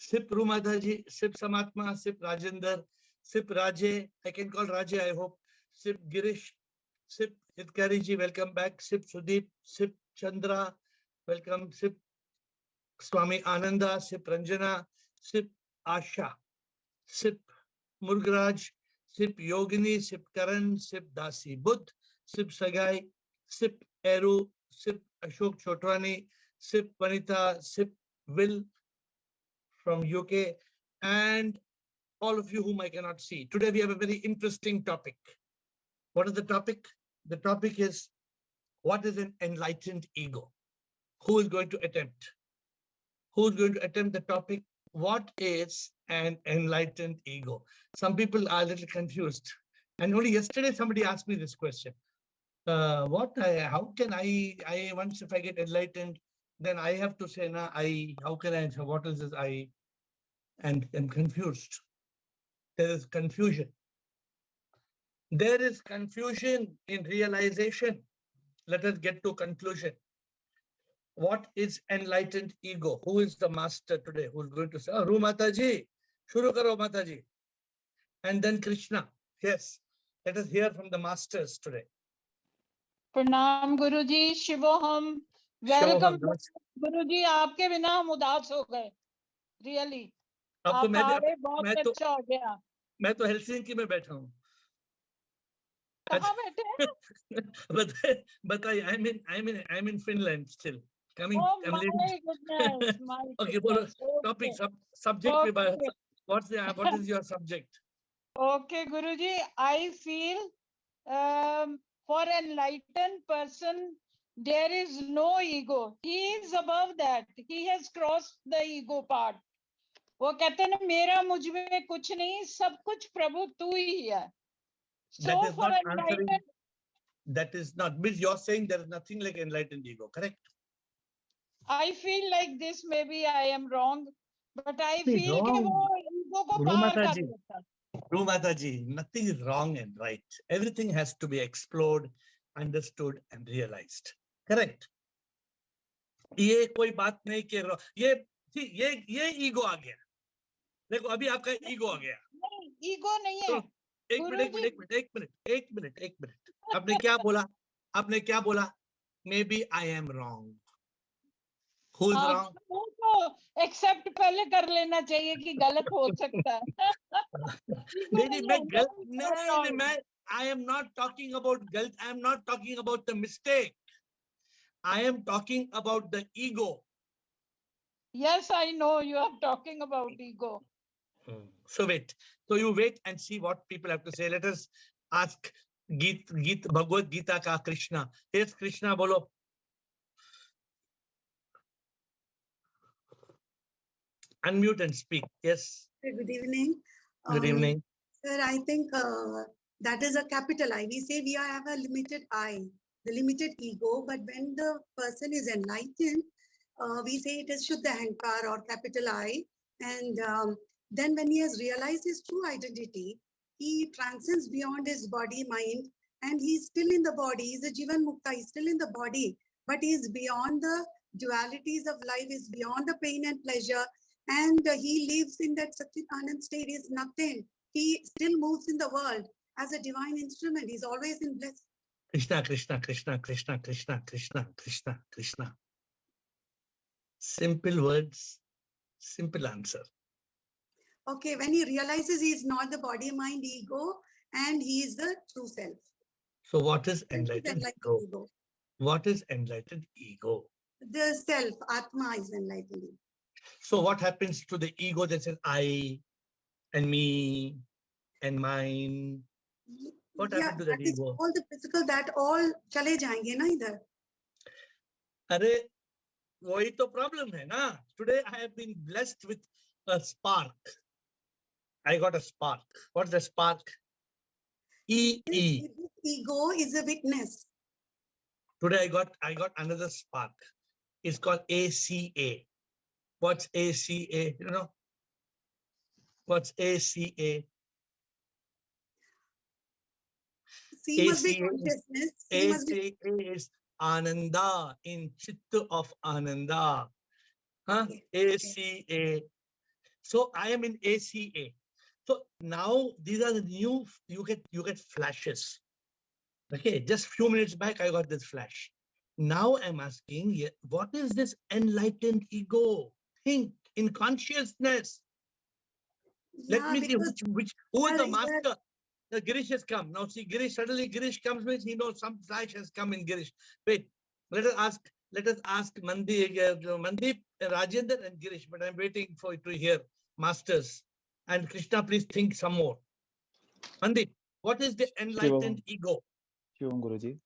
Sip Rumataji, Sip Samatma, Sip Rajender, Sip Raje, I can call Raje, I hope. Sip Girish, Sip Hitkariji, welcome back. Sip Sudeep, Sip Chandra, welcome. Sip Swami Ananda, Sip Ranjana, Sip Asha, Sip Murgraj, Sip Yogini, Sip Karan, Sip Dasi Buddh, Sip Sagai, Sip Eru, Sip Ashok Chotwani, Sip Vanita, Sip Will from UK, and all of you whom I cannot see. Today we have a very interesting topic. What is the topic? The topic is, what is an enlightened ego? Who is going to attempt? Who is going to attempt the topic? What is an enlightened ego? Some people are a little confused. And only yesterday somebody asked me this question. How can I once if I get enlightened, then I have to say, how can I answer? What is this I? And I'm confused. There is confusion. There is confusion in realization. Let us get to conclusion. What is enlightened ego? Who is the master today? Who is going to say, oh, Ru Mataji, Shuru Karo Mataji. And then Krishna. Yes, let us hear from the masters today. प्रणाम गुरुजी, शिवोहम, welcome गुरुजी। आपके बिना हम उदास हो गए, really. आप बहुत अच्छा हो गया। मैं तो हेलसिंकी में बैठा हूँ। कहाँ बैठे? बताइए, I'm in Finland still. Coming. Oh my goodness, my okay, goodness. Topic, subject. Okay. What is your subject? Okay, Guruji, I feel for enlightened person, there is no ego. He is above that. He has crossed the ego part. वो कहते हैं ना, मेरा मुझ में कुछ नहीं, सब कुछ प्रभु तू ही है. So for enlightened, that is not, means you're saying there is nothing like enlightened ego, correct? I feel like this, maybe I am wrong, but I feel कि वो ego को पार कर देता है. Ru Mataji, nothing is wrong and right. Everything has to be explored, understood, and realized. Correct? ये कोई बात नहीं कि ये ईगो आ गया. देखो अभी आपका ईगो आ गया. नहीं, ईगो नहीं है. एक मिनट. आपने क्या बोला? Maybe I am wrong. Who is wrong? तो एक्सेप्ट पहले कर लेना चाहिए कि गलत हो सकता है. नहीं, I am not talking about guilt. I am not talking about the mistake. I am talking about the ego. Yes, I know you are talking about ego. So wait. So you wait and see what people have to say. Let us ask Bhagavad Gita ka Krishna. Yes, Krishna, bolo. Unmute and speak. Yes. Good evening. Good evening. Sir, I think that is a capital I. We say we have a limited I, the limited ego, but when the person is enlightened, we say it is Shuddha Ahankar or capital I. And then when he has realized his true identity, he transcends beyond his body, mind, and he's still in the body. He's a Jivan Mukta, he's still in the body, but he's beyond the dualities of life, is beyond the pain and pleasure. And he lives in that Satchit Anand state, is nothing. He still moves in the world as a divine instrument. He's always in bliss. Krishna, Krishna, Krishna, Krishna, Krishna, Krishna, Krishna, Krishna. Simple words, simple answer. Okay, when he realizes he is not the body, mind, ego, and he is the true self. So what is enlightened ego? What is enlightened ego? The self, Atma, is enlightened. So what happens to the ego that says I and me and mine? What happens to that ego? All the physical, that all chale jayenge na idhar. Arey, wahi to problem hai na. Today I have been blessed with a spark. I got a spark. What's the spark? E. This ego is a witness. Today I got another spark. It's called ACA. What's ACA? You know? What's ACA? C must be consciousness. ACA is Ananda, in Chitta of Ananda. Huh? Okay. ACA. So I am in ACA. So now these are the new, you get flashes. Okay, just few minutes back, I got this flash. Now I'm asking, what is this enlightened ego? Think in consciousness. Let Yeah, me see because who is the yeah, master. The Girish has come. Now see, Girish, suddenly Girish comes with, he knows some flash has come in Girish. Wait, let us ask Mandeep, Rajendra and Girish, but I'm waiting for you to hear masters. And Krishna, please think some more. Mandeep, what is the enlightened ego? Shivam Guruji.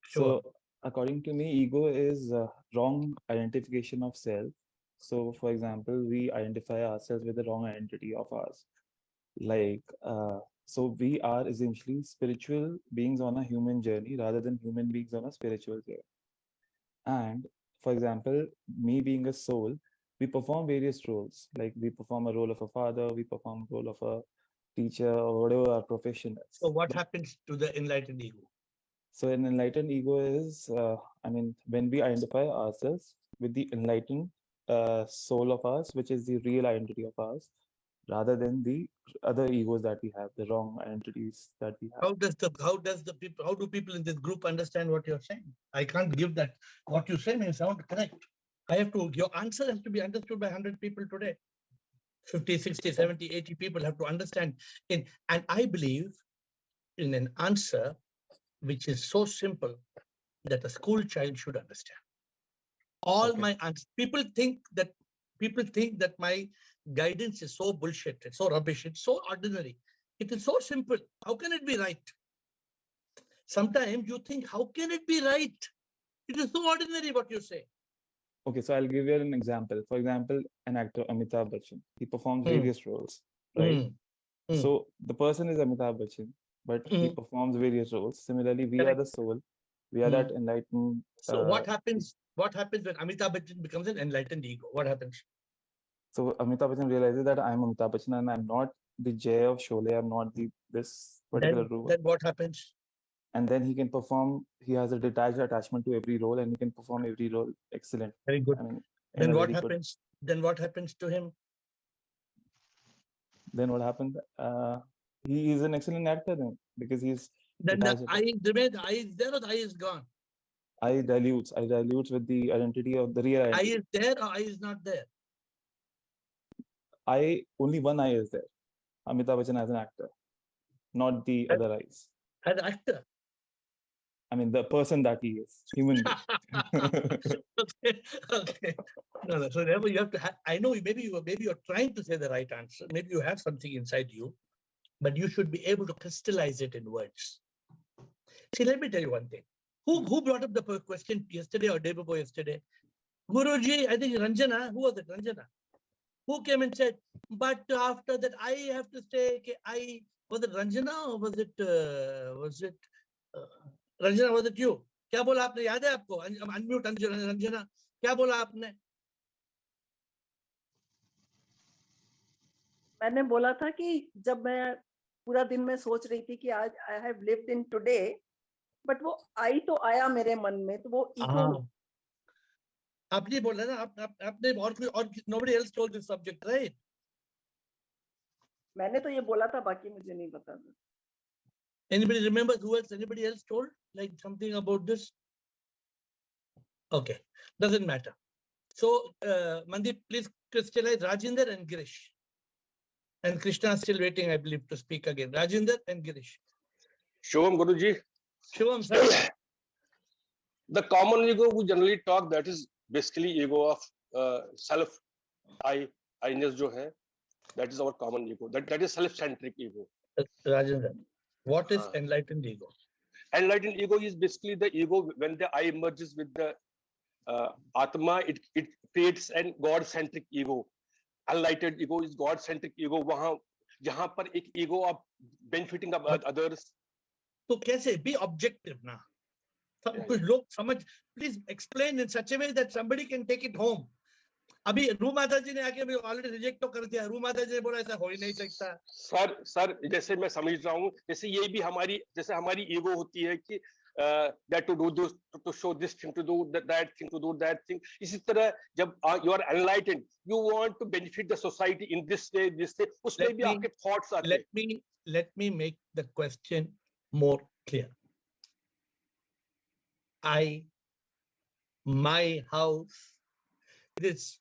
Sure. So, according to me, ego is wrong identification of self. So, for example, we identify ourselves with the wrong identity of ours. Like, so we are essentially spiritual beings on a human journey rather than human beings on a spiritual journey. And for example, me being a soul, we perform various roles. Like we perform a role of a father, we perform a role of a teacher, or whatever our profession is. So what happens to the enlightened ego? So an enlightened ego is, when we identify ourselves with the enlightened soul of ours, which is the real identity of ours, rather than the other egos that we have, the wrong identities that we have. How do people in this group understand what you're saying? I can't give that. What you say may sound correct. Your answer has to be understood by 100 people today. 50, 60, 70, 80 people have to understand. And I believe in an answer which is so simple that a school child should understand. All my answers. People think that my guidance is so bullshit, it's so rubbish, it's so ordinary. It is so simple. How can it be right? Sometimes you think, how can it be right? It is so ordinary what you say. Okay, so I'll give you an example. For example, an actor, Amitabh Bachchan, he performs various roles, right? So the person is Amitabh Bachchan, but he performs various roles. Similarly, we are the soul. We are that enlightened. So what happens when Amitabh Bachchan becomes an enlightened ego? What happens? So Amitabh Bachchan realizes that I'm Amitabh Bachchan and I'm not the Jay of Sholay. I'm not this particular role. Then what happens? And then he can perform. He has a detached attachment to every role, and he can perform every role excellent. Very good. I mean, then what happens? Then what happens to him? Then what happened? He is an excellent actor then, because he's then the I remains. I is there or the I is gone? I dilutes with the identity of the real identity. I is there or I is not there? Only one I is there. Amitabh Bachchan as an actor, not the other eyes. As an actor? I mean, the person that he is, human being. Okay. No. So therefore, you have to have. I know maybe you're trying to say the right answer. Maybe you have something inside you, but you should be able to crystallize it in words. See, let me tell you one thing. Who brought up the question yesterday or day before yesterday? Guruji, I think Ranjana. Who was it? Ranjana. Who came and said, but after that, I have to say, was it Ranjana or was it Ranjana, was it you? क्या बोला आपने? याद है आपको? Unmute Ranjana. क्या बोला आपने? मैंने बोला था कि जब मैं पूरा दिन में सोच रही थी कि आज I have lived in today, but वो आई तो आया मेरे मन में, तो वो ईगो. आपने बोला ना, आपने और nobody else told this subject, right? मैंने तो ये बोला था, बाकी मुझे नहीं पता. Anybody remembers who else? Anybody else told like something about this? Okay, doesn't matter. So, Mandeep, please crystallize Rajendra and Girish. And Krishna is still waiting, I believe, to speak again. Rajendra and Girish. Shivam Guruji. Shivam, sir. The common ego we generally talk, that is basically ego of self, I-ness jo hai, that is our common ego. That is self-centric ego. Rajendra, what is enlightened ego? Enlightened ego is basically the ego when the I merges with the Atma, it creates an God-centric ego. Enlightened ego is God-centric ego. वहाँ जहाँ पर एक ego of benefiting of others. तो कैसे? Be objective ना. कुछ लोग समझ. Please explain in such a way that somebody can take it home. अभी रू माता जी ने आके ऑलरेडी रिजेक्ट तो कर दिया. रू माता जी ने बोला ऐसा हो ही नहीं सकता. सर जैसे मैं समझ रहा हूँ, जैसे ये भी हमारी ईगो होती है कि that to do this, to show this thing, to do that thing, to do that thing. इसी तरह जब you are enlightened, you want to benefit the society in this way, उसमें भी आपके thoughts आते हैं. Let me make the question more clear. My house, this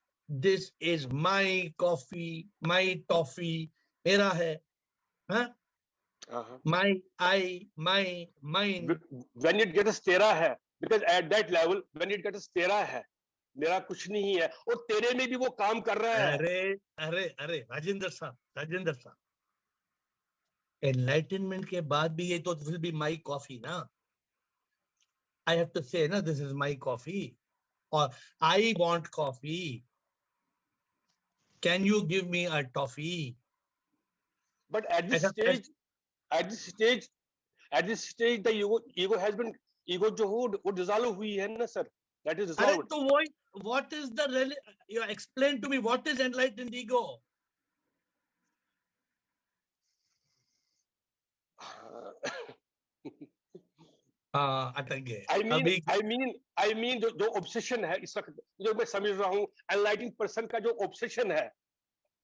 is my coffee, my toffee, मेरा है, huh? My, my, mine. When it gets तेरा है, because at that level, when it gets तेरा है, मेरा कुछ नहीं है, और तेरे में भी वो काम कर रहा है. अरे राजेंद्र साहब, enlightenment के बाद भी ये तो will be my coffee ना. I have to say ना, this is my coffee, or I want coffee. Can you give me a toffee? But at this stage, the ego has been, ego जो हो वो dissolve हुई है ना sir. That is dissolved. तो what is the you explain to me what is enlightened ego? अटक गए. I mean जो obsession है इस वक्त जो मैं समझ रहा हूँ, enlightened person का जो obsession है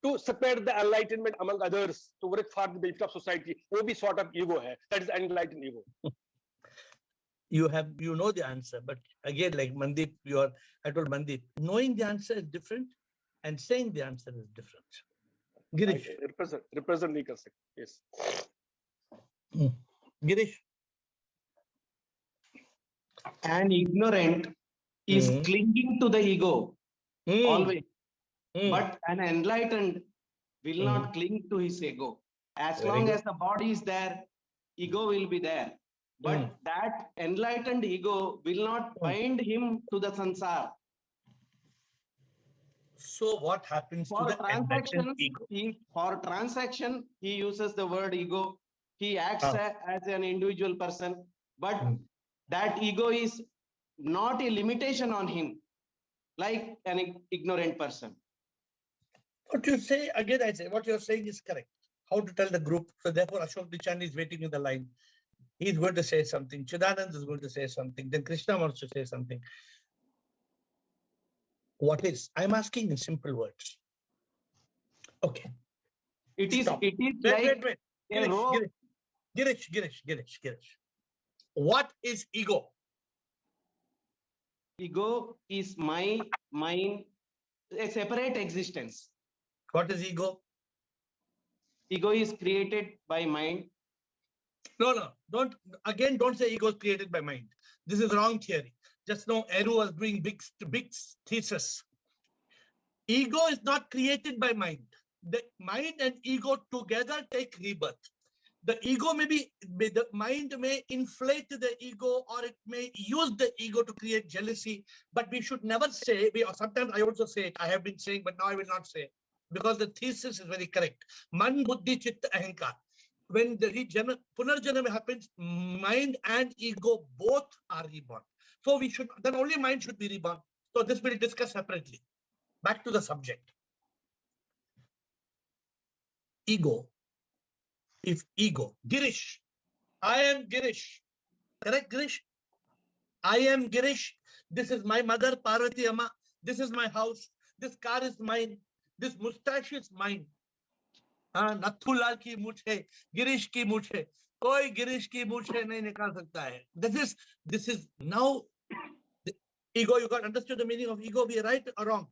to spread the enlightenment among others, to work for the benefit of society, वो भी sort of ego है. That is enlightened ego. You know the answer, but again, like Mandeep, I told Mandeep, knowing the answer is different and saying the answer is different. Girish. Represent नहीं कर सकते. Yes. Girish. An ignorant is clinging to the ego always, but an enlightened will not cling to his ego. As long as the body is there, ego will be there. But that enlightened ego will not bind him to the sansar. So what happens to the enlightened ego? For transaction, he uses the word ego. He acts as an individual person, but that ego is not a limitation on him, like an ignorant person. What you say, again I say, what you're saying is correct. How to tell the group? So therefore Ashok Dichan is waiting in the line. He's going to say something. Chidanand is going to say something. Then Krishna wants to say something. What is? I'm asking in simple words. Okay. It is Stop. wait. Girish. What is ego? Ego is my mind, a separate existence. What is ego? Ego is created by mind. No. Don't say ego is created by mind. This is wrong theory. Just now, Eru was doing big thesis. Ego is not created by mind. The mind and ego together take rebirth. The ego the mind may inflate the ego, or it may use the ego to create jealousy, but we should never say, sometimes I also say it, I have been saying, but now I will not say, because the thesis is very correct. Man, buddhi, chitta, ahankar. When the punarjanam happens, mind and ego both are reborn. So then only mind should be reborn. So this we'll discuss separately. Back to the subject. Ego. If ego, Girish, I am Girish. Correct, Girish? I am Girish. This is my mother, Parvati Amma. This is my house. This car is mine. This mustache is mine. Nathulal ki मूछ है, Girish ki मूछ है. कोई Girish ki मूछ है नहीं निकाल सकता है. This is now the ego. You got understood the meaning of ego? Be right or wrong?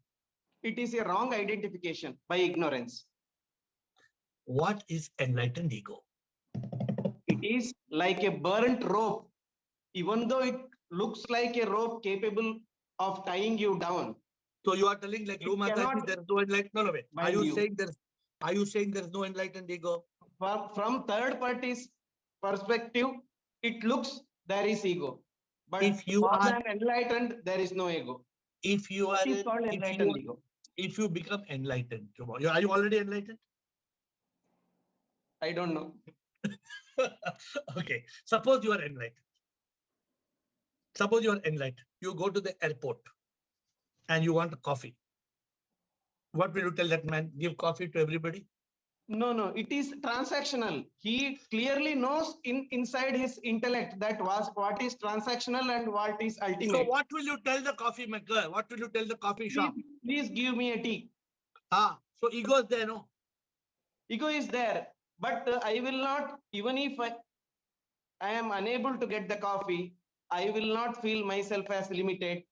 It is a wrong identification by ignorance. What is enlightened ego? It is like a burnt rope, even though it looks like a rope capable of tying you down. So you are telling like Mataji, there is no enlightened. No, wait. Are you saying there is no enlightened ego? From third party's perspective, it looks there is ego. But if you for are an enlightened, there is no ego. If you are ego. If you become enlightened tomorrow, are you already enlightened? I don't know. Okay. Suppose you are enlightened. You go to the airport and you want a coffee. What will you tell that man? Give coffee to everybody? No, it is transactional. He clearly knows inside his intellect that what is transactional and what is ultimate. So what will you tell the coffee maker? What will you tell the coffee shop? Please give me a tea. So ego is there, no? Ego is there, but I will not, even if I am unable to get the coffee, I will not feel myself as limited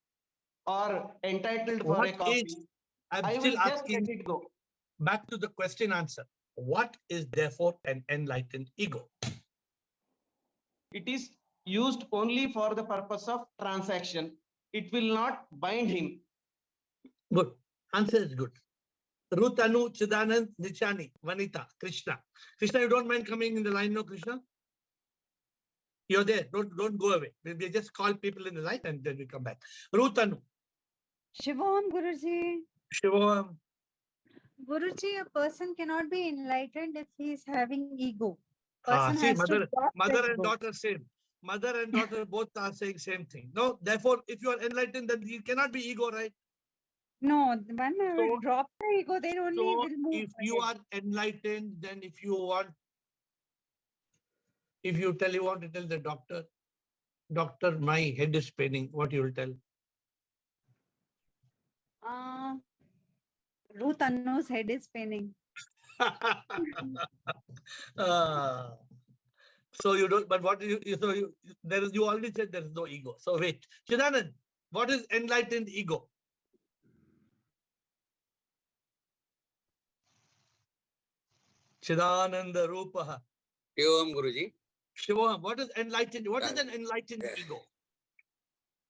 or entitled for What a coffee. is, I'm I still will just asking, let it go. back to the question answer. What is therefore an enlightened ego? It is used only for the purpose of transaction. It will not bind him. Good. Answer is good. Ruth, Anu, Chidanand, Nichani, Vanita, Krishna. Krishna, you don't mind coming in the line, no, Krishna? You're there. Don't go away. We just call people in the line and then we come back. Ruth, Anu. Shivam, Guruji. Shivam. Guruji, a person cannot be enlightened if he is having ego. See, Has to drop the mother and ego. daughter same. Mother and daughter both are saying same thing. No, therefore, if you are enlightened, then you cannot be ego, right? No, when I will drop the ego, then only So will move. if you are enlightened, then if you want to tell the doctor, my head is spinning, what you will tell? Ruth Anu's head is spinning. So you don't, but what do you already said there is no ego. So wait, Chidanand, what is enlightened ego? Chidananda Rupaha. Shivam, Guruji. Shivam, what is enlightened? What is an enlightened ego?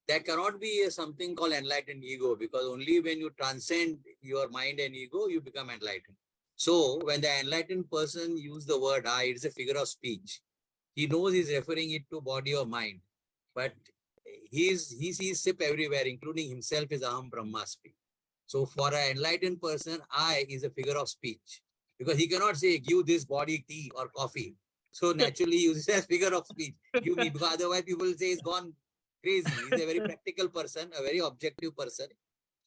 There cannot be something called enlightened ego, because only when you transcend your mind and ego, you become enlightened. So when the enlightened person uses the word I, it's a figure of speech. He knows he's referring it to body or mind, but he sees SIP everywhere, including himself is Aham Brahmasmi. So for an enlightened person, I is a figure of speech, because he cannot say, give this body tea or coffee. So naturally he uses as figure of speech, give me, because otherwise people say he's gone crazy. He's a very practical person, a very objective person.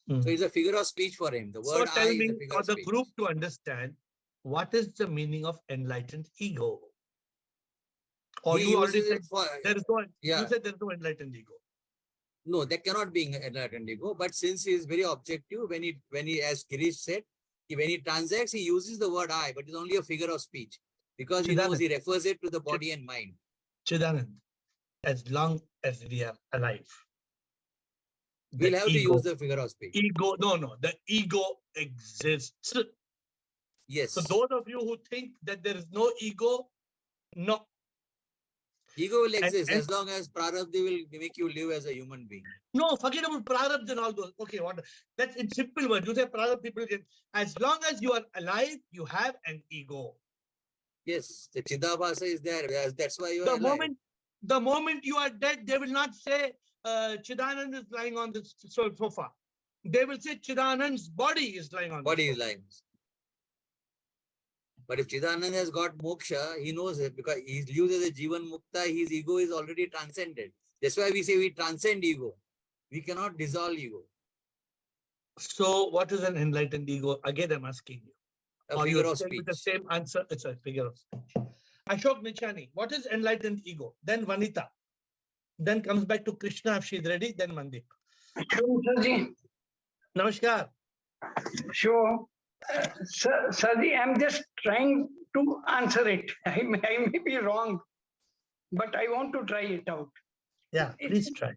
So it's a figure of speech for him. The word tell I me, is a figure for of the speech. group to understand, what is the meaning of enlightened ego? Or He you already uses said it for, there is no, yeah. you said there is no enlightened ego. No, that cannot be enlightened ego. But since he is very objective, when he, as Girish said, when he transacts, he uses the word I, but it's only a figure of speech, because he knows he refers it to the body and mind. Chidanand, as long as we are alive, We'll have to use the figure of speech. The ego exists. Yes. So those of you who think that there is no ego, no. Ego will exist as long as Prarabdha will make you live as a human being. No, forget about Prarabdha and all those. Okay, what? That's in simple words. You say Prarabdha, people can. As long as you are alive, you have an ego. Yes, the Chidabhasa is there. That's why you are alive. The moment you are dead, they will not say Chidanand is lying on this sofa. They will say Chidanand's body is lying on body is lying. But if Chidanand has got moksha, he knows it, because he lives as a Jivan Mukta, his ego is already transcended. That's why we say we transcend ego. We cannot dissolve ego. So what is an enlightened ego? Again, I'm asking you. A figure of speech. With the same answer, it's a figure of speech. Ashok Nichani, what is enlightened ego? Then Vanita. Then comes back to Krishna if she's ready, then Mandeep. Namaskar. Sure. Sarji, I'm just trying to answer it. I may be wrong, but I want to try it out. Yeah, please try.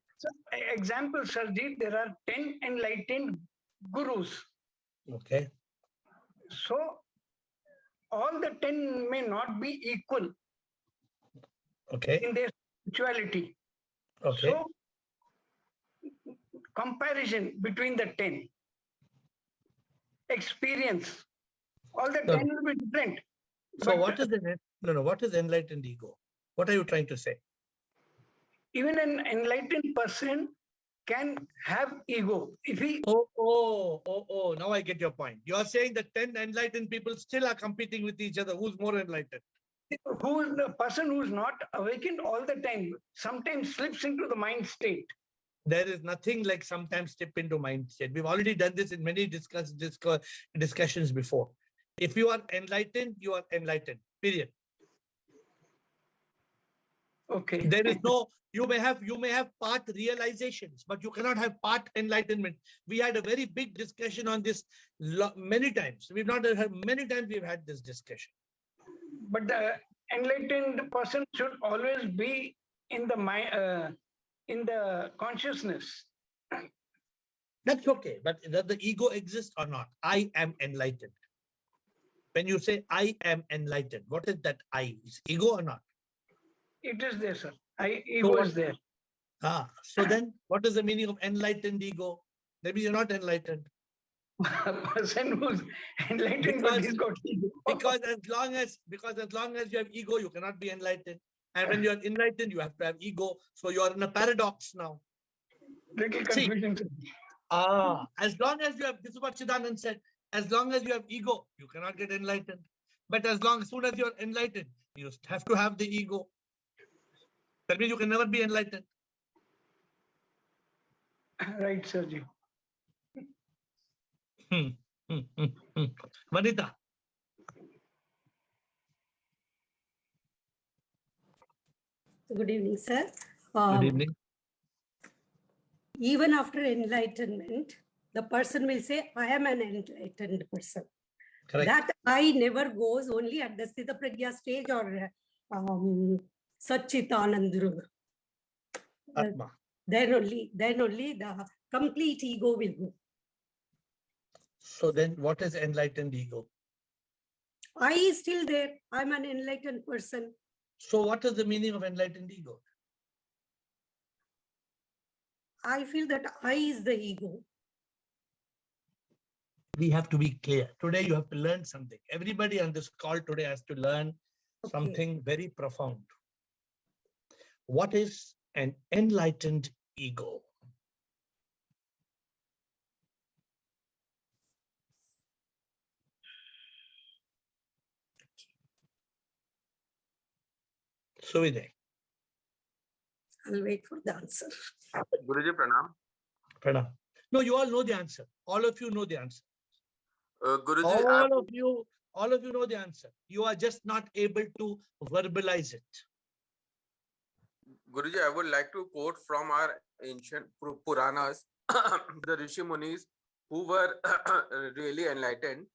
Example, Sarji, there are 10 enlightened gurus. Okay. So, all the 10 may not be equal. Okay. In their spirituality. Okay. So, comparison between the 10. Experience. All the 10 will be different. So what is what is enlightened ego? What are you trying to say? Even an enlightened person can have ego. If he now I get your point. You are saying that 10 enlightened people still are competing with each other. Who's more enlightened? Who is the person who is not awakened all the time, sometimes slips into the mind state. There is nothing like sometimes step into mind state. We've already done this in many discussions before. If you are enlightened, you are enlightened. Period. Okay. There is no, you may have part realizations, but you cannot have part enlightenment. We had a very big discussion on this many times. We've not had many times we've had this discussion. But the enlightened person should always be in the mind, in the consciousness. That's okay, but does the ego exist or not? I am enlightened. When you say I am enlightened, what is that I? Is ego or not? It is there, sir. Ego is there. So then what is the meaning of enlightened ego? Maybe you're not enlightened. A person who's enlightened but he's got ego. Because as long as you have ego, you cannot be enlightened. And when you are enlightened, you have to have ego. So you are in a paradox now. Little confusion. As long as you have, this is what Siddhanand said, as long as you have ego, you cannot get enlightened. But as soon as you are enlightened, you have to have the ego. That means you can never be enlightened. Right, Sergio. Vanita. Good evening, sir. Good evening. Even after enlightenment, the person will say, I am an enlightened person. Correct. That I never goes only at the Siddha Pragya stage or Satchitanandruva. Atma. Then only the complete ego will go. So then what is enlightened ego? I is still there. I'm an enlightened person. So what is the meaning of enlightened ego? I feel that I is the ego. We have to be clear. Today you have to learn something. Everybody on this call today has to learn something very profound. What is an enlightened ego? Suviday. I'll wait for the answer. Guruji, pranam. Pranam. No, you all know the answer. All of you know the answer. Guruji, all of you know the answer. You are just not able to verbalize it. Guruji, I would like to quote from our ancient Puranas, the Rishi Munis who were really enlightened,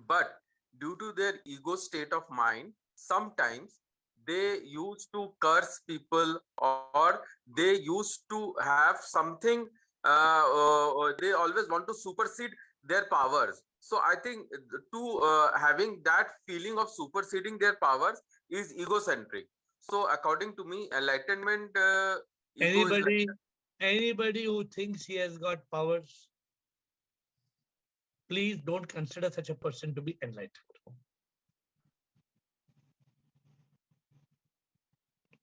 but due to their ego state of mind, sometimes they used to curse people, or they used to have something, they always want to supersede their powers. So I think having that feeling of superseding their powers is egocentric. So according to me, enlightenment, anybody who thinks he has got powers, please don't consider such a person to be enlightened.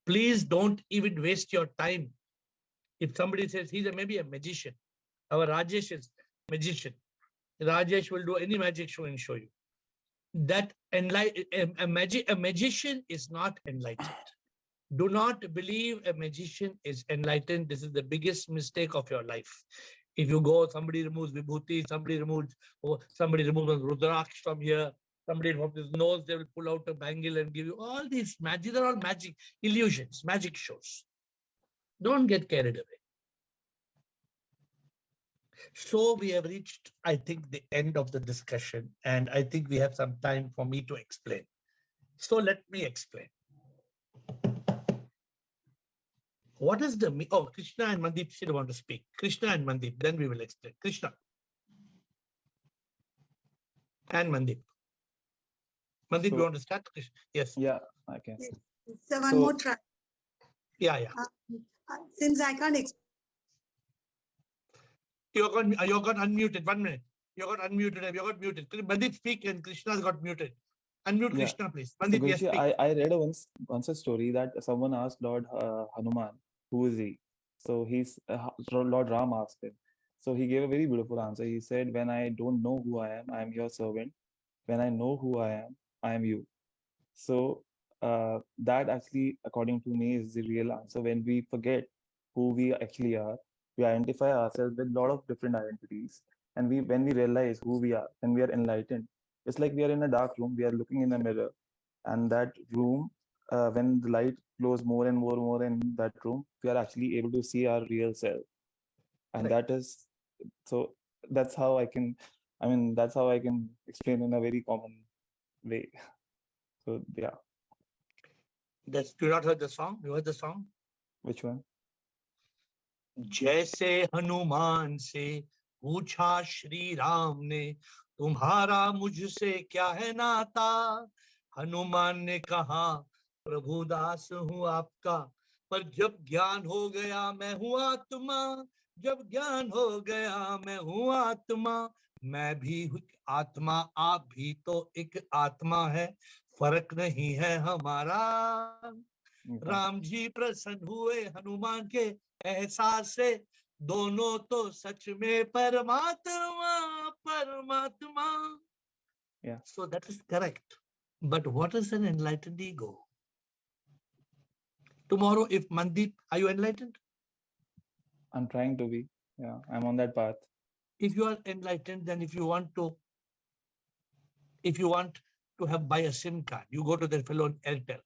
Please don't even waste your time. If somebody says he's maybe a magician, our Rajesh is magician. Rajesh will do any magic show and show you. That a magician is not enlightened. Do not believe a magician is enlightened. This is the biggest mistake of your life. If you go, somebody removes vibhuti, somebody removes rudraksh from here, somebody from his nose, they will pull out a bangle and give you all these magic. They're all magic illusions, magic shows. Don't get carried away. So we have reached, I think, the end of the discussion, and I think we have some time for me to explain. So let me explain. What is the, Krishna and Mandeep still want to speak. Krishna and Mandeep, then we will explain. Krishna and Mandeep. Mandeep, you want to start? Yes. Yeah, I can. Yes. So one more try. Yeah. Since I can't explain. You got unmuted. 1 minute. You got unmuted. You got muted. Mandeep, speak, and Krishna's got muted. Unmute Krishna, please. Mandeep, so, yes, speak. I read once a story that someone asked Lord Hanuman, who is he? So Lord Ram asked him. So he gave a very beautiful answer. He said, when I don't know who I am your servant. When I know who I am you. So that actually, according to me, is the real answer. When we forget who we actually are, we identify ourselves with a lot of different identities. And when we realize who we are, when we are enlightened, It's like we are in a dark room, we are looking in a mirror, and that room, when the light glows more and more in that room, we are actually able to see our real self. And Right. that is, so that's how I can, that's how I can explain in a very common way. So yeah. That's, you not heard the song? You heard the song? Which one? जैसे हनुमान से पूछा श्री राम ने, तुम्हारा मुझसे क्या है नाता? हनुमान ने कहा, प्रभु दास हूँ आपका, पर जब ज्ञान हो गया मैं हूँ आत्मा, जब ज्ञान हो गया मैं हूँ आत्मा, मैं भी हूँ आत्मा, आप भी तो एक आत्मा है, फर्क नहीं है हमारा। राम जी प्रसन्न हुए हनुमान के एहसास से, दोनों तो सच में परमात्मा परमात्मा। Yeah. So that is correct. But what is an enlightened ego? Tomorrow, if Mandeep, are you enlightened? I'm trying to be. Yeah, I'm on that path. If you are enlightened, then if you want to have buy a SIM card, you go to the fellow in Airtel,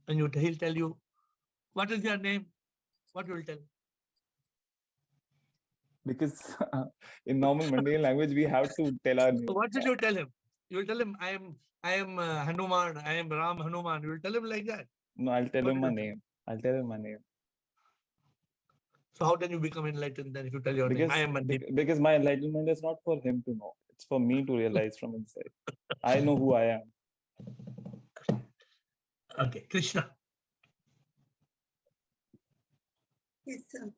and he'll tell you, what is your name? What you will tell? Because in normal mundane language, we have to tell our name. So what did you tell him? You will tell him, I am Hanuman, I am Ram Hanuman. You will tell him like that. No, I'll tell him my name. I'll tell him my name. So how can you become enlightened then if you tell your Because, name? I am Mandeep. because my enlightenment is not for him to know. It's for me to realize from inside. I know who I am. Okay, Krishna. Yes, sir.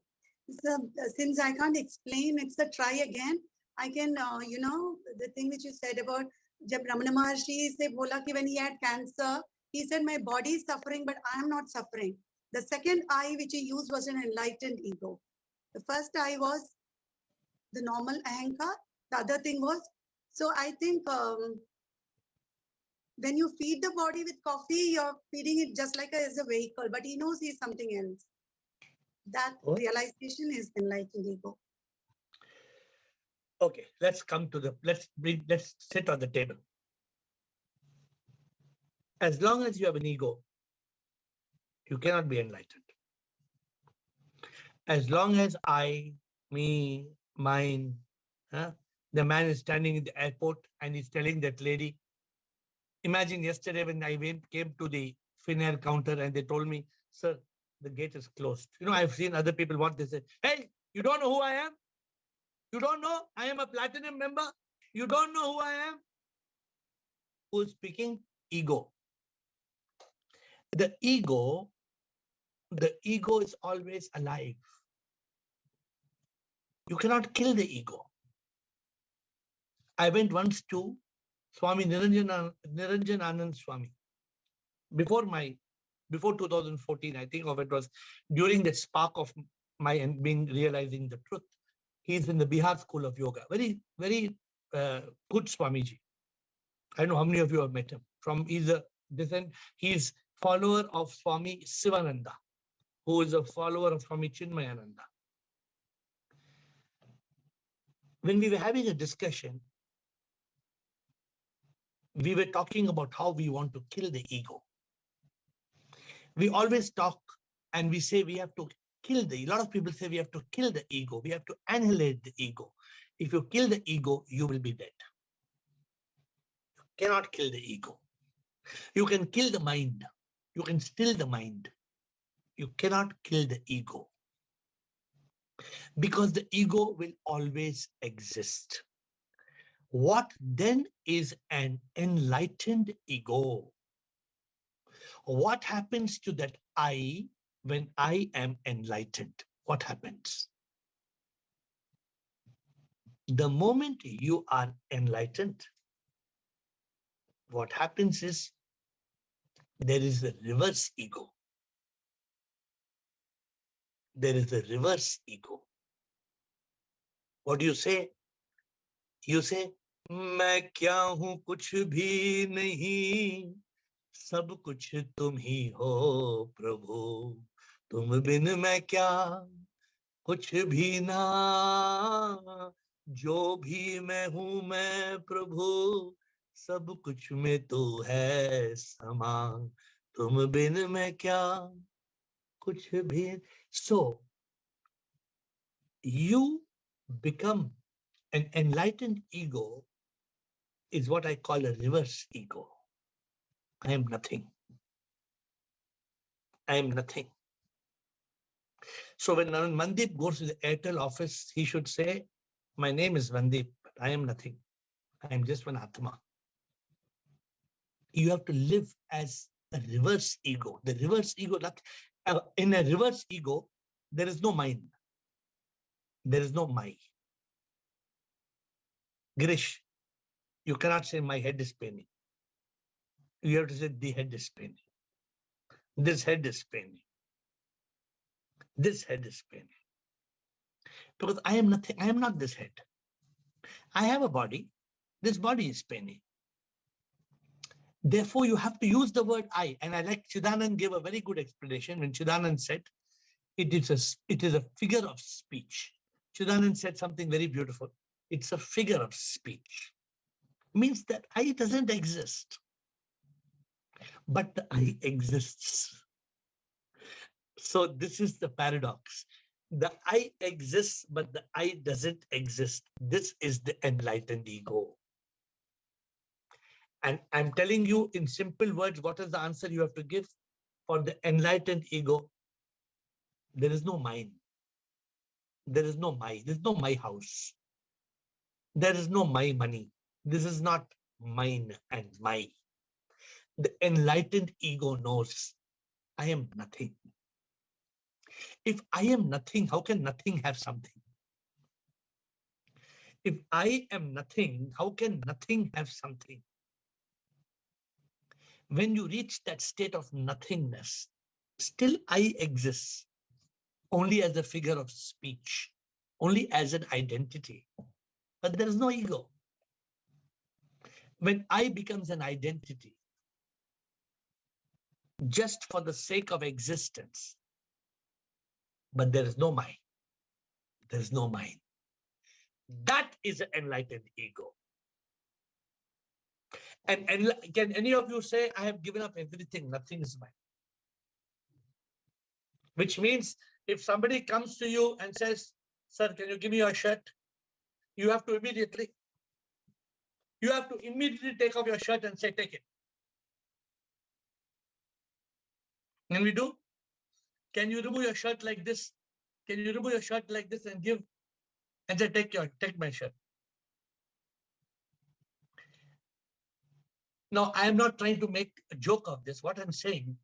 So, since I can't explain, it's a try again. I can, the thing which you said about Jab Ramana Maharshi se bola ki when he had cancer, he said, my body is suffering, but I am not suffering. The second I which he used was an enlightened ego. The first I was the normal ahankar. The other thing was, so I think when you feed the body with coffee, you're feeding it just like as a vehicle, but he knows he's something else. That realization is enlightened ego. Okay, let's come to let's sit on the table. As long as you have an ego, you cannot be enlightened. As long as I, me, mine, the man is standing in the airport and he's telling that lady, imagine yesterday when I came to the Finnair counter and they told me, sir, the gate is closed. You know, I've seen other people what they say. Hey, you don't know who I am? You don't know? I am a platinum member. You don't know who I am? Who's speaking? Ego. The ego is always alive. You cannot kill the ego. I went once to Swami Niranjan Anand Swami. Before 2014, I think of it was during the spark of my being realizing the truth. He's in the Bihar School of Yoga. Very, very good Swamiji. I don't know how many of you have met him. He's follower of Swami Sivananda, who is a follower of Swami Chinmayananda. When we were having a discussion, we were talking about how we want to kill the ego. We always talk and we say we have to kill a lot of people say we have to kill the ego. We have to annihilate the ego. If you kill the ego, you will be dead. You cannot kill the ego. You can kill the mind. You can still the mind. You cannot kill the ego. Because the ego will always exist. What then is an enlightened ego? What happens to that I when I am enlightened? What happens? The moment you are enlightened, what happens is there is a reverse ego. There is a reverse ego. What do you say? You say, मैं क्या हूं कुछ भी नहीं, सब कुछ तुम ही हो प्रभु, तुम बिन मैं क्या कुछ भी ना, जो भी मैं हूं मैं प्रभु, सब कुछ में तू है समा, तुम बिन मैं क्या कुछ भी. So you become an enlightened ego is what I call a reverse ego. I am nothing. I am nothing. So when Mandeep goes to the Airtel office, he should say, my name is Mandeep, but I am nothing. I am just one Atma. You have to live as a reverse ego. The reverse ego, in a reverse ego, there is no mind. There is no my. Girish, you cannot say my head is paining. You have to say the head is paining. This head is paining. This head is paining. Because I am nothing. I am not this head. I have a body. This body is paining. Therefore, you have to use the word I. And I like Chidanand gave a very good explanation when Chidanand said, it is a figure of speech. Chidanand said something very beautiful. It's a figure of speech. Means that I doesn't exist, but the I exists. So this is the paradox. The I exists, but the I doesn't exist. This is the enlightened ego. And I'm telling you in simple words, what is the answer you have to give? For the enlightened ego, there is no mine. There is no my. There is no my house. There is no my money. This is not mine and my. The enlightened ego knows I am nothing. If I am nothing, how can nothing have something? If I am nothing, how can nothing have something? When you reach that state of nothingness, still I exist, only as a figure of speech, only as an identity, but there is no ego. When I becomes an identity, just for the sake of existence, but there is no mind, there is no mind. That is an enlightened ego. And can any of you say, I have given up everything, nothing is mine? Which means if somebody comes to you and says, sir, can you give me your shirt? You have to immediately take off your shirt and say, take it. Can we do? Can you remove your shirt like this? Can you remove your shirt like this and give and say, take my shirt? Now, I am not trying to make a joke of this. What I'm saying,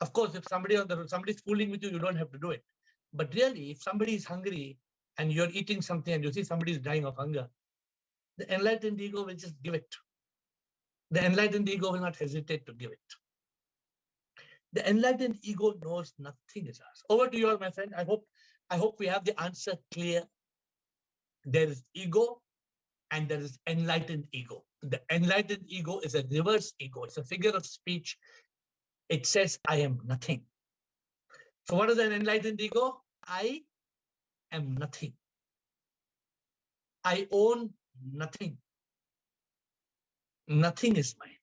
of course, if somebody's fooling with you, you don't have to do it. But really, if somebody is hungry and you're eating something and you see somebody is dying of hunger, the enlightened ego will just give it. The enlightened ego will not hesitate to give it. The enlightened ego knows nothing is ours. Over to you, my friend. I hope we have the answer clear. There is ego and there is enlightened ego. The enlightened ego is a reverse ego. It's a figure of speech. It says, I am nothing. So what is an enlightened ego? I am nothing. I own nothing. Nothing is mine.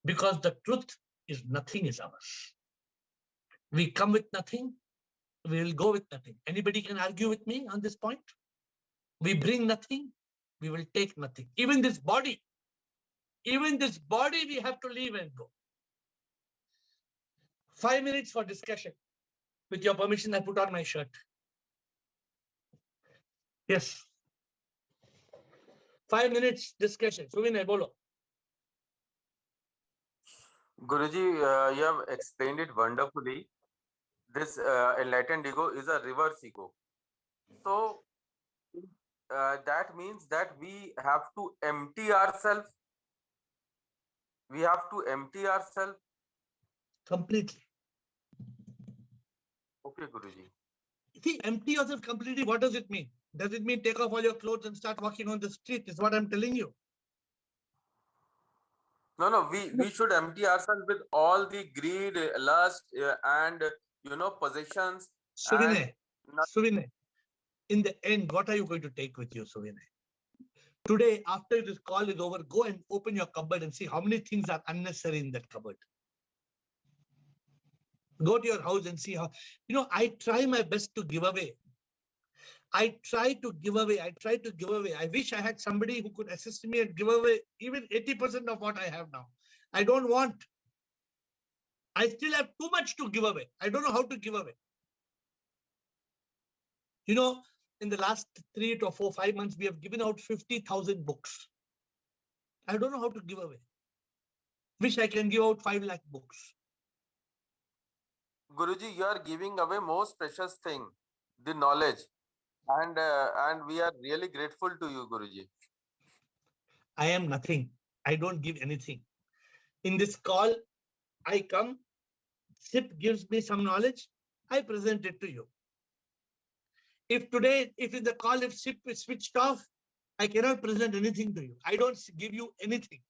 Because the truth is nothing is ours. We come with nothing. We will go with nothing. Anybody can argue with me on this point? We bring nothing. We will take nothing. Even this body we have to leave and go. 5 minutes for discussion. With your permission, I put on my shirt. Yes. 5 minutes discussion. Suvinay, bolo. Guruji, you have explained it wonderfully. This enlightened ego is a reverse ego. So that means that we have to empty ourselves. We have to empty ourselves completely. Okay, Guruji. See, empty yourself completely. What does it mean? Does it mean take off all your clothes and start walking on the street? Is what I'm telling you. No, we should empty ourselves with all the greed, lust, and possessions. Suvinay, in the end, what are you going to take with you, Suvinay? Today, after this call is over, go and open your cupboard and see how many things are unnecessary in that cupboard. Go to your house and see how, I try my best to give away. I try to give away. I wish I had somebody who could assist me and give away even 80% of what I have now. I don't want. I still have too much to give away. I don't know how to give away. In the last 3 to 4, 5 months, we have given out 50,000 books. I don't know how to give away. Wish I can give out 5 lakh books. Guruji, you are giving away most precious thing, the knowledge, and we are really grateful to you, Guruji. I am nothing. I don't give anything. In this call, I come, SIP gives me some knowledge, I present it to you. If in the call, if SIP is switched off, I cannot present anything to you. I don't give you anything.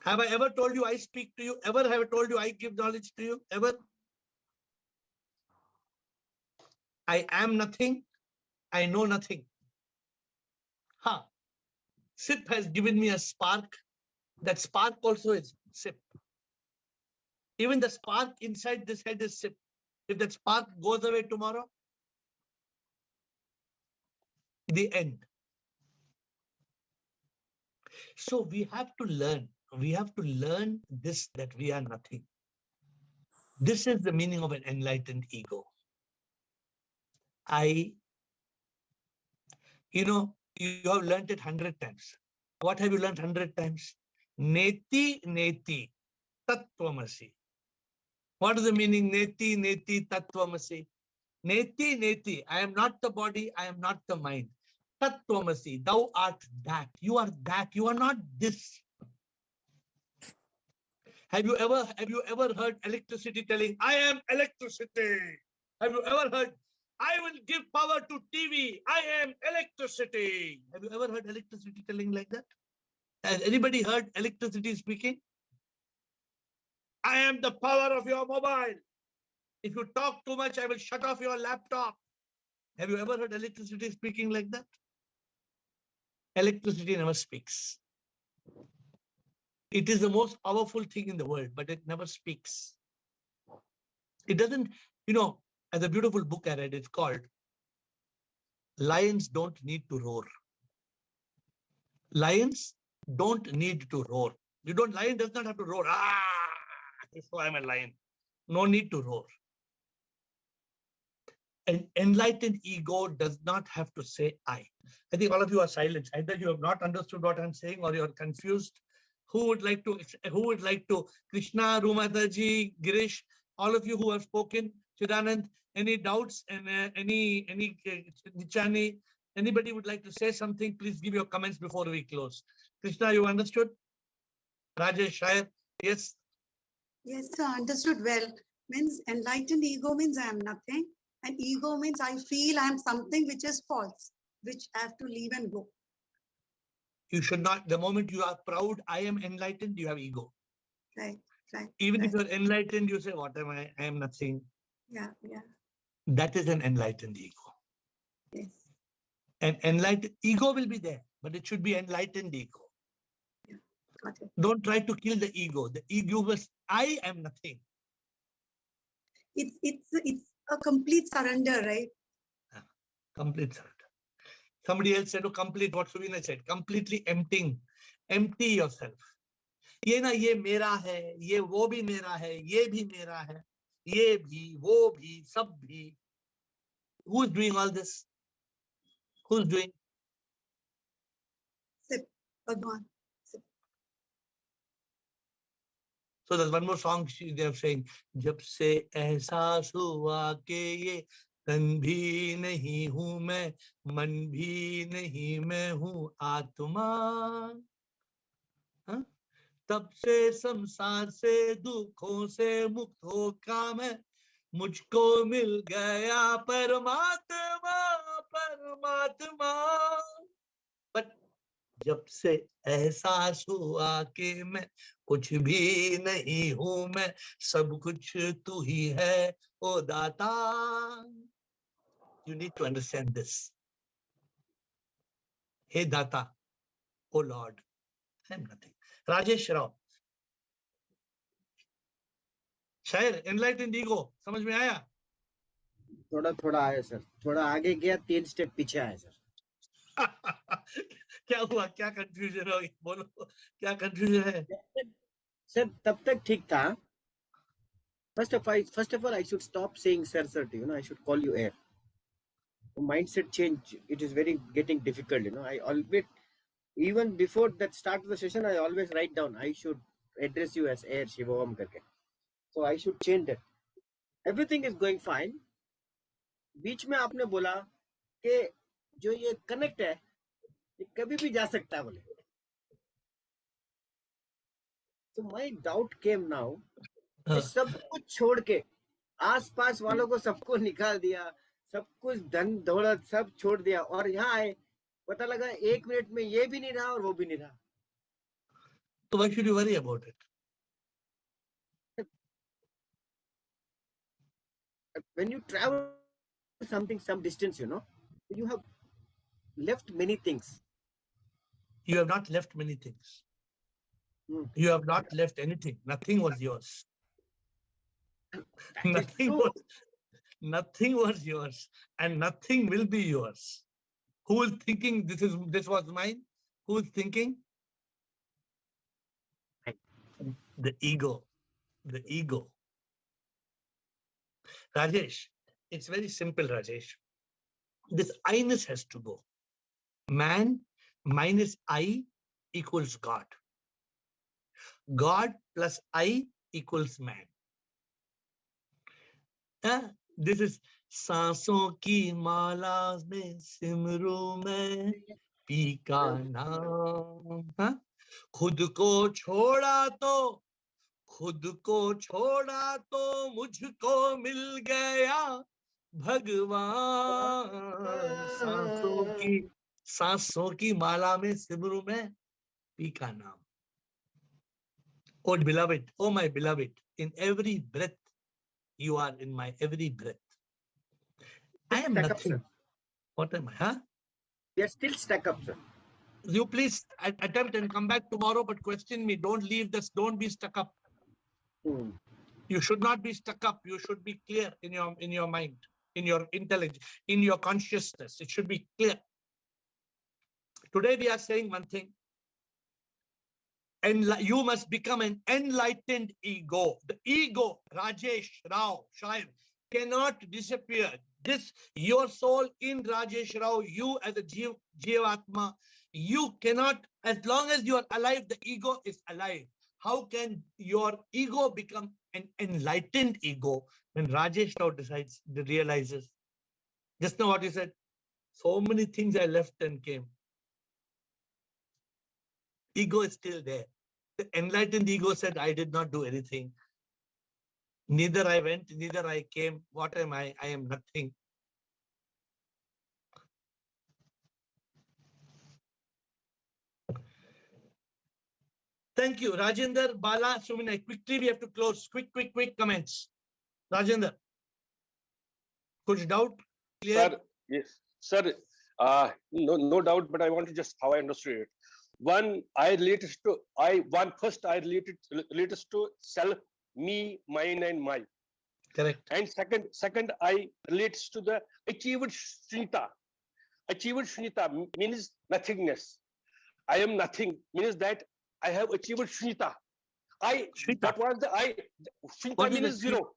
Have I ever told you I speak to you? Ever have I told you I give knowledge to you? Ever? I am nothing. I know nothing. SIP has given me a spark. That spark also is SIP. Even the spark inside this head is SIP. If that spark goes away tomorrow, the end. So we have to learn. We have to learn this, that we are nothing. This is the meaning of an enlightened ego. You have learned it 100 times. What have you learned 100 times? Neti, neti, tattvamasi. What is the meaning? Neti, neti, tattvamasi. Neti, neti. I am not the body. I am not the mind. Tattvamasi. Thou art that. You are that. You are not this. Have you ever heard electricity telling, I am electricity? Have you ever heard, I will give power to TV. I am electricity. Have you ever heard electricity telling like that? Has anybody heard electricity speaking? I am the power of your mobile. If you talk too much, I will shut off your laptop. Have you ever heard electricity speaking like that? Electricity never speaks. It is the most powerful thing in the world, but it never speaks. It doesn't, as a beautiful book I read, it's called Lions Don't Need to Roar. Lions don't need to roar. Lion does not have to roar. So I'm a lion. No need to roar. An enlightened ego does not have to say I. I think all of you are silent. Either you have not understood what I'm saying or you're confused. Who would like to, Krishna, Rumataji, Girish, all of you who have spoken, Chidanand, any doubts and any Nichani, anybody would like to say something, please give your comments before we close. Krishna, you understood? Rajesh, Shire, yes? Yes, sir, understood well. Means enlightened ego means I am nothing. And ego means I feel I am something which is false, which I have to leave and go. You should not, the moment you are proud, I am enlightened, you have ego. Right. Even if you're enlightened, you say, what am I? I am nothing. Yeah. That is an enlightened ego. Yes. An enlightened ego will be there, but it should be enlightened ego. Yeah. Got it. Don't try to kill the ego. The ego was, I am nothing. It's a complete surrender, right? Complete surrender. Somebody else said, complete what Suvina said, completely empty yourself. ये ना ये मेरा है, ये वो भी मेरा है, ये भी मेरा है, ये भी, वो भी, सब भी. Who is doing all this? Who's doing? Sip, Bhagwan. Sip. So there's one more song they are saying, जब से एहसास हुआ कि ये तन भी नहीं हूँ मैं, मन भी नहीं मैं हूँ आत्मा. तब से संसार से दुखों से मुक्त होकर मैं, मुझको मिल गया परमात्मा. But जब से एहसास हुआ कि मैं कुछ भी नहीं हूँ, मैं सब कुछ तू ही है ओ दाता. You need to understand this. Hey Data, oh Lord, I am nothing. Rajesh Rao. शायर enlightened ego समझ में आया? थोड़ा थोड़ा आया सर, थोड़ा आगे गया 3 स्टेप पीछे आया सर. क्या हुआ? क्या कंफ्यूजन हो गई? बोलो, क्या कंफ्यूजन है? सर तब तक ठीक था. First of all, I should stop saying sir to you. I should call you AiR. Mindset change, it is very getting difficult. I always, even before that start of the session, I always write down I should address you as AiR Shivam karke. So I should change that. Everything is going fine. बीच में आपने बोला कि जो ये connect है ये कभी भी जा सकता है बोले. So my doubt came now कि सब कुछ छोड़ के आसपास वालों को सबको निकाल दिया, सब कुछ धन दौलत सब छोड़ दिया और यहाँ आए, पता लगा 1 मिनट में ये भी नहीं रहा और वो भी नहीं रहा. So why should you worry about it? When you travel some distance, you have left many things. You have not left many things. You have not left anything. Nothing was yours. Nothing was yours, and nothing will be yours. Who is thinking this was mine? Who is thinking? The ego. The ego. Rajesh, it's very simple, Rajesh. This I-ness has to go. Man minus I equals God. God plus I equals man. This is सांसों की माला में सिमरू में P का नाम. खुद को छोड़ा तो मुझको मिल गया भगवान. सांसों की माला में सिमरू में पी का नाम. Oh beloved, oh my beloved, in every breath you are in my every breath. I am nothing. What am I? We are still stuck up, sir. You please attempt and come back tomorrow, but question me. Don't leave this. Don't be stuck up. You should not be stuck up. You should be clear in your mind, in your intelligence, in your consciousness. It should be clear. Today we are saying one thing. And you must become an enlightened ego. The ego, Rajesh Rao, Shair, cannot disappear. Your soul in Rajesh Rao, you as a Jivatma, you cannot, as long as you are alive, the ego is alive. How can your ego become an enlightened ego when Rajesh Rao realizes? Just now what you said, so many things I left and came. Ego is still there. The enlightened ego said, I did not do anything. Neither I went, neither I came. What am I? I am nothing. Thank you. Rajendra, Bala, Sumina. Quickly, we have to close. Quick comments. Rajendra. Kuch doubt? Clear? Sir, yes. Sir, no doubt, but I want to just how I understood it. One, I related to self, me, mine, and my. Correct. And second, I relates to the achieved shunyata. Achieved shunyata means nothingness. I am nothing means that I have achieved shunyata. What was the I? Shunyata means zero.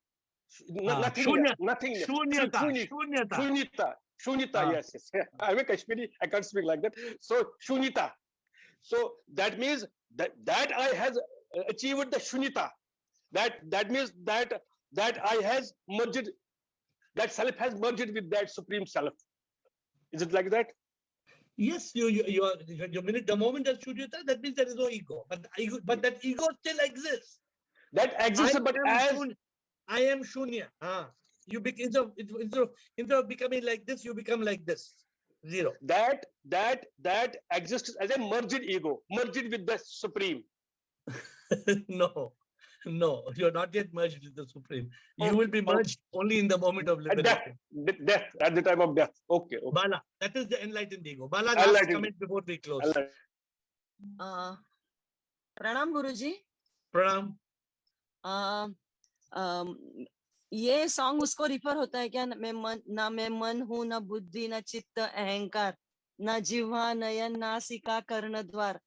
Nothingness. Nothingness. Shunyata. Yes. I'm a Kashmiri. I can't speak like that. So shunyata. So that means that I has achieved the shunyata. That means that I has merged, that self has merged with that supreme self. Is it like that? Yes, the moment that shunyata, that means there is no ego. But that ego still exists. That exists, but as I am shunya. You instead of becoming like this, you become like this. Zero. That exists as a merged ego, merged with the supreme. No. No, you're not yet merged with the Supreme. You will be Okay. merged only in the moment of At death, liberation. death, at the time of death. Okay. Okay. Bala, that is the enlightened ego. Bala, last Enlightened. comment before we close. Enlightened. प्रणाम गुरुजी. Pranam. ये song उसको refer होता है क्या? ना मैं मन हूँ, ना बुद्धि, ना चित्त अहंकार, ना जिह्वा नयन नासिका कर्णद्वार,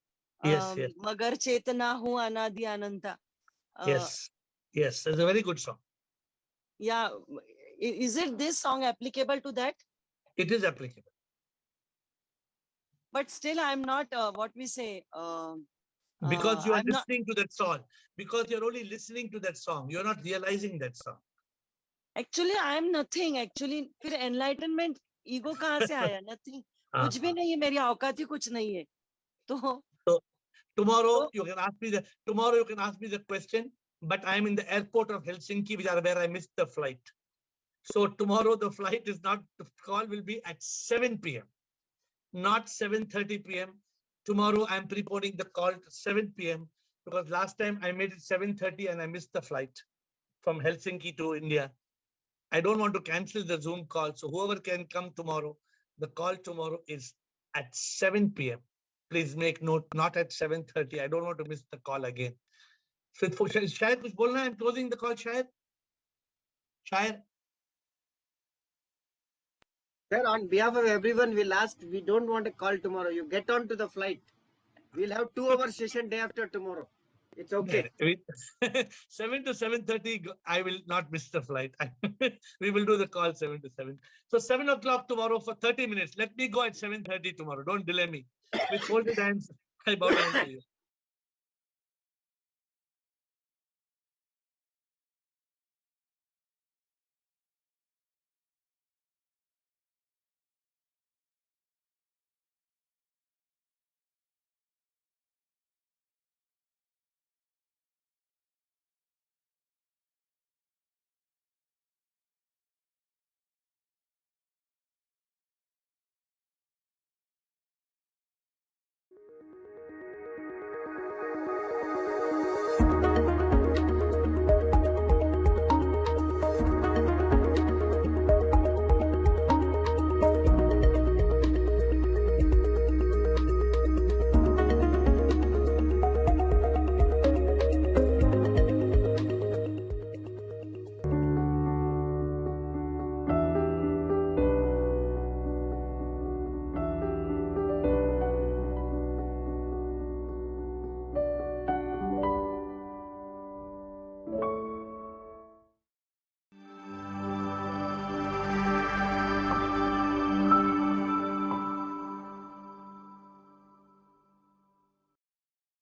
Yes, yes. मगर चेतना हूँ अनादि अनंता. Yes, yes, it's a very good song. Yeah, is it this song applicable to that? It is applicable. But still, I'm not what we say. Because you are I'm not. listening to that song. Because you're only listening to that song. You're not realizing that song. Actually, I am nothing. Actually, फिर enlightenment ego कहाँ से आया? Nothing. कुछ भी नहीं है. मेरी औकात ही कुछ नहीं है. तो tomorrow you can ask me the question. But I am in the airport of Helsinki, where I missed the flight. So tomorrow the flight is not. The call will be at 7 p.m. Not 7:30 p.m. Tomorrow I'm preponing the call to 7 p.m. because last time I made it 7:30 and I missed the flight from Helsinki to India. I don't want to cancel the Zoom call. So whoever can come tomorrow, the call tomorrow is at 7 p.m. Please make note, not at 7:30. I don't want to miss the call again. So Shahid, kuch bolna hai? I'm closing the call, Shahid. Shahid. Sir, on behalf of everyone, we'll ask, we don't want a call tomorrow. You get on to the flight. We'll have 2-hour session day after tomorrow. It's okay. 7 to 7:30, I will not miss the flight. We will do the call 7 to 7. So 7 o'clock tomorrow for 30 minutes. Let me go at 7:30 tomorrow. Don't delay me. With folded hands, I bow down to you.